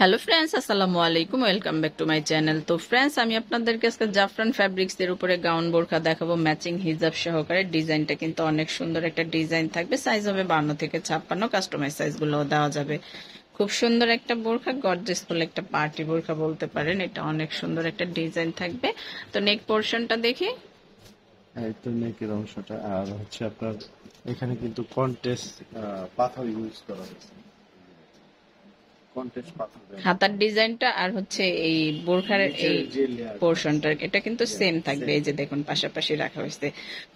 Hello friends, আসসালামু আলাইকুম। Welcome back to my channel. তো ফ্রেন্ডস, আমি আপনাদেরকে আজকে জাফরান ফ্যাব্রিক্স এর উপরে গাউন বোরখা দেখাবো ম্যাচিং হিজাব সহকারে। ডিজাইনটা কিন্তু অনেক সুন্দর একটা ডিজাইন থাকবে। সাইজ হবে 52 থেকে 56, কাস্টমাইজ সাইজ গুলোও দেওয়া যাবে। খুব সুন্দর একটা বোরখা, গর্জিয়াস ফুল একটা পার্টি বোরখা বলতে পারেন। এটা অনেক সুন্দর একটা ডিজাইন থাকবে। তো নেক পোর্শনটা দেখি। এই তো নেকের অংশটা, আর হচ্ছে আপনার এখানে কিন্তু কন্টেস্ট পাথর ইউজ করা হয়েছে। কন্টেস্ট পাথর হাতার ডিজাইনটা আর হচ্ছে এই বোরখার এই পোর্শনটা এটা কিন্তু সেম থাকবে। এই যে দেখুন পাশাপাশি রাখা হয়েছে।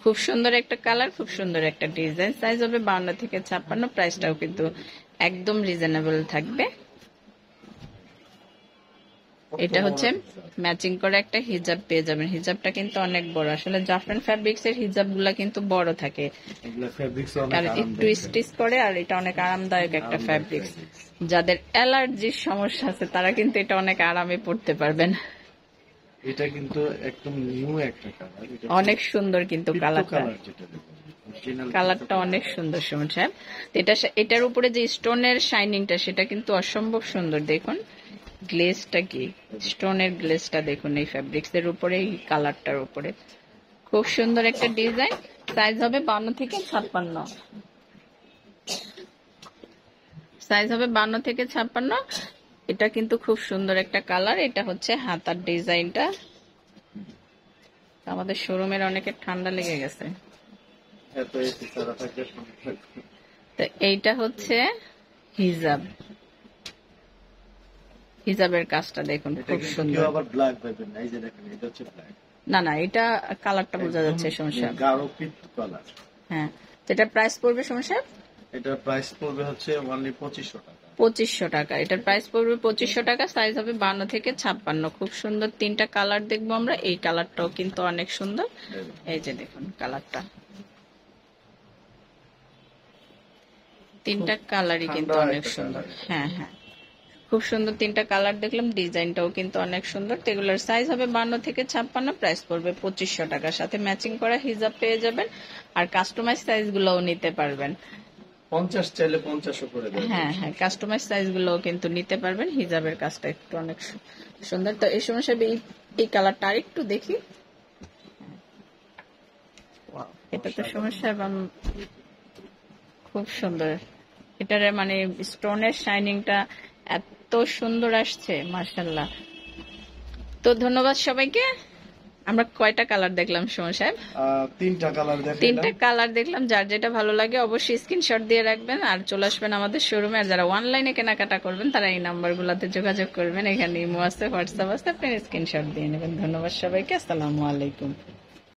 খুব সুন্দর একটা কালার, খুব সুন্দর একটা ডিজাইন। সাইজ হবে 52 থেকে 56, প্রাইসটাও কিন্তু একদম রিজনেবল থাকবে। এটা হচ্ছে ম্যাচিং করে একটা হিজাব পেয়ে যাবেন। হিজাবটা কিন্তু অনেক বড়। আসলে জাফরান ফ্যাব্রিক্স এর হিজাব গুলা কিন্তু বড় থাকে, আর একটু স্টিচ করে, আর এটা অনেক আরামদায়ক একটা ফ্যাব্রিক্স। যাদের অ্যালার্জির সমস্যা আছে তারা কিন্তু এটা অনেক আরামে পড়তে পারবেন। এটা কিন্তু একদম নিউ একটা কালার, অনেক সুন্দর কিন্তু কালারটা অনেক সুন্দর সুমন সাহেব। এটার উপরে যে স্টোনের শাইনিংটা সেটা কিন্তু অসম্ভব সুন্দর। দেখুন গ্লেজটা, কি স্টোনের গ্লেজটা দেখুন এই ফ্যাব্রিক্স এর উপরে, এই কালারটার উপরে। খুব সুন্দর একটা ডিজাইন। সাইজ হবে 52 থেকে 56, সাইজ হবে 52 থেকে 56। এটা কিন্তু খুব সুন্দর একটা কালার। এটা হচ্ছে হাতার ডিজাইনটা। আমাদের শোরুমের অনেকে ঠান্ডা লেগে গেছে। তো এইটা হচ্ছে হিজাব, হিজাবের কাজটা দেখুন খুব সুন্দর। না না, এটা কালারটা বোঝা যাচ্ছে সমস্যা। হ্যাঁ, এটার প্রাইস পড়বে সমস্যা। এটার প্রাইস পড়বে হচ্ছে অনলি 2500 টাকা। 2500 টাকা। এটার প্রাইস পড়বে 2500 টাকা। সাইজ হবে 52 থেকে 56। খুব সুন্দর তিনটা কালার দেখবো আমরা। এই কালারটাও কিন্তু অনেক সুন্দর। এই যে দেখুন কালারটা, তিনটা কালারই কিন্তু অনেক সুন্দর। হ্যাঁ হ্যাঁ, খুব সুন্দর তিনটা কালার দেখলাম। ডিজাইনটাও কিন্তু অনেক সুন্দর। এগুলোর সাইজ হবে 52 থেকে 56, প্রাইস পড়বে 2500 টাকা। সাথে ম্যাচিং করা হিজাব পেয়ে যাবেন, আর কাস্টমাইজ সাইজ গুলোও নিতে পারবেন। 50 চাইলে 50 করে দেবেন। হ্যাঁ হ্যাঁ, কাস্টমাইজ সাইজ গুলোও কিন্তু নিতে পারবেন। হিজাবের কাজটা একটু অনেক সুন্দর। তো এই সমস্যা এই কালারটা আরেকটু দেখি। এটা তো সমস্যা এবং খুব সুন্দর। এটার মানে স্টোনের শাইনিংটা এত সুন্দর আসছে, মাশাআল্লাহ। তো ধন্যবাদ সবাইকে। আমরা কয়টা কালার দেখলাম সুমন সাহেব? তিনটা কালার দেখলাম। যার যেটা ভালো লাগে অবশ্যই স্ক্রিনশট দিয়ে রাখবেন আর চলে আসবেন আমাদের শোরুমে। আর যারা অনলাইনে কেনাকাটা করবেন তারা এই নাম্বারগুলোতে যোগাযোগ করবেন। এখানে ইমো আছে, হোয়াটসঅ্যাপ আছে, আপনি স্ক্রিনশট দিয়ে নেবেন। ধন্যবাদ সবাইকে। আসসালামু আলাইকুম।